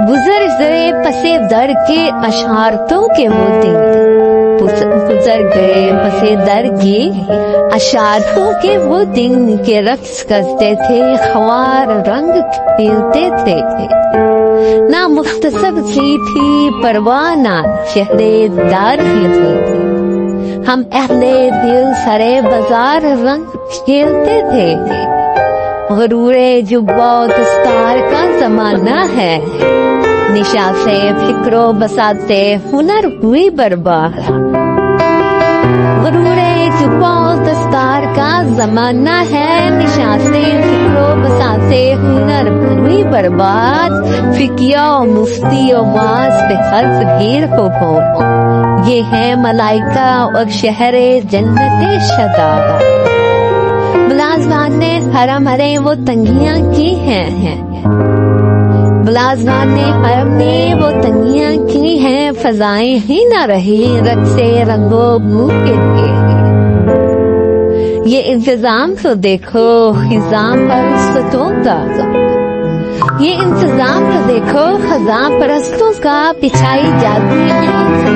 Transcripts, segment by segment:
گزر پسے در کے اشارتوں کے وہ دن گزر گئے پسے در کی اشارتوں کے وہ دن کے رقص کرتے تھے خوار رنگ کھیلتے تھے نہ مختصر سی تھی پرواہ نہ چہرے دار کی تھی ہم اہل دل سرے بازار رنگ کھیلتے تھے غرور جبہ و دستار کا زمانہ ہے نشا سے فکر و بساتے ہنر ہوئی برباد غرور جبہ و دستار کا زمانہ ہے نشا سے فکر و بساتے ہنر ہوئی برباد فقیہ و مفتی و واعظ پہ حرف گیر ہو یہ ہے ملائکہ اور شہر جنت شداد ملازمان نے حرم ہرے وہ تنگیاں کی ہیں ملازمان نے حرم نے وہ تنگیاں کی ہیں فضائیں ہی نہ رہی رنگ سے رنگو بو کے لیے یہ انتظام تو دیکھو خزاں پرستوں کا یہ انتظام تو دیکھو خزاں پرستوں کا پچھائی جاتی ہے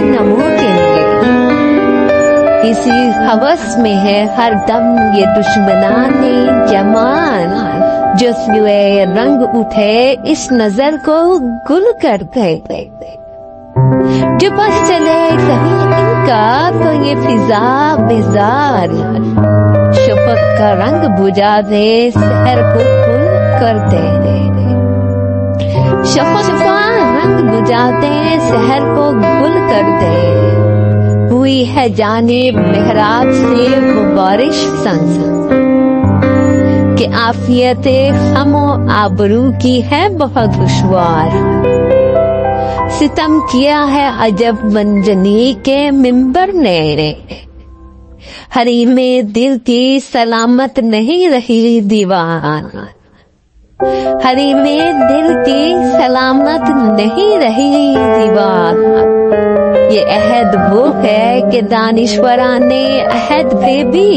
نمو کے لیے اسی ہوس میں ہے ہر دم یہ دشمنان جمان جسوے رنگ اٹھے اس نظر کو گل کر گئے جو بس چلے کہیں ان کا تو یہ فضا بیزار شفق کا رنگ بجھا دے سحر کو گل کر دے شفق کا رنگ بجھا دے سحر کو گل کر دے ہوئی ہے جانب محراب سے وہ بارش سنگ کہ عافیت ہم و آبرو کی ہے بہت دشوار ستم کیا ہے عجب منجنی کے ممبر نے حریم دل کی سلامت نہیں رہی دیوان حریم دل کی سلامت نہیں رہی دیوان یہ عہد وہ ہے کہ دانشوران عہد پہ بھی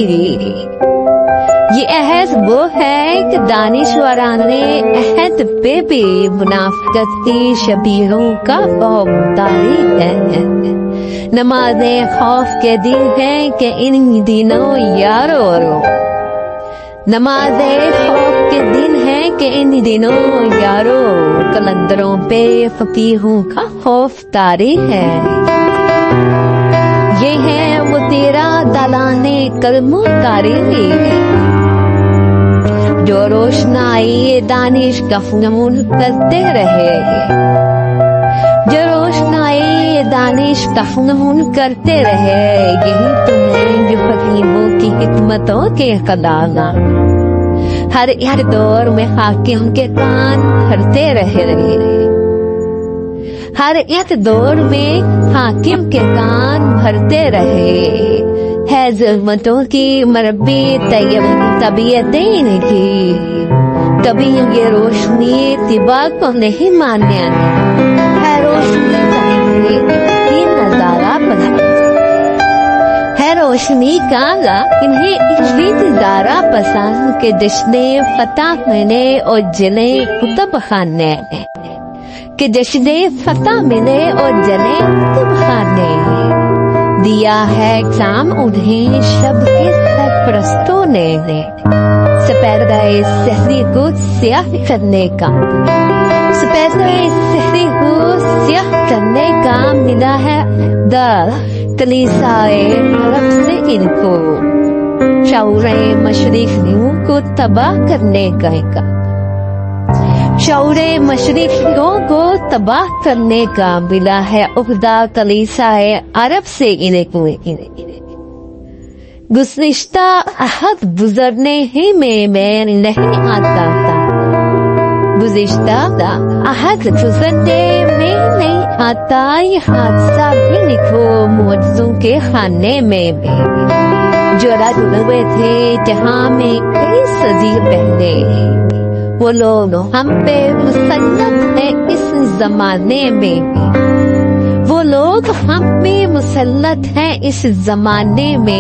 یہ عہد وہ ہے کہ دانشوران عہد پہ بھی منافقت کی شبیہوں کا خوف طاری ہے نماز خوف کے دن ہے کہ ان دنوں یارو نماز خوف کے دن ہے کہ ان دنوں یارو کلندروں پہ فقیہوں کا خوف طاری ہے یہ ہے وہ تیرا دلانے کلموں تاریخی جو روشنائی دانش کا فنون کرتے رہے جو روشنائی دانش کا فنون کرتے رہے یہی تمہیں جو حکیموں کی حکمتوں کے خزانہ ہر ایک دور میں حاکم کے کان بھرتے رہے ہر ایک دور میں حاکم کے کان بھرتے رہے ہے ظلمتوں کی مربی طبیعتیں کی کبھی یہ روشنی طبع کو نہیں ماننے ہے روشنی نظارہ پسند ہے روشنی کا انہیں اتنی نظارہ پسند کہ جشن فتح ملے اور جلے کتب خانے کہ جشن فتح ملے اور جلے کتب خانے دیا ہے اقسام انہیں شب کے سرپرستوں نے سپیدہ سحری کو سیاہ کرنے کا سپیدہ سحری کو سیاہ کرنے کا ملا ہے در کلیسائے عرب سے ان کو شعور مشرقیوں کو تباہ کرنے کا شعور مشرقیوں کو تباہ کرنے کا ملا ہے عہدہ کلیسائے عرب سے انہیں کو گزشتہ عہد گزرنے ہی میں نہیں آتا تھا گزشتہ عہد گزرنے میں نہیں آتا یہ حادثہ بھی لکھو معجزوں کے خانے میں جو رد ہوئے تھے جہاں میں کئی صدی پہلے وہ لوگ ہم پہ مسلط ہیں اس زمانے میں وہ لوگ ہم پہ مسلط ہیں اس زمانے میں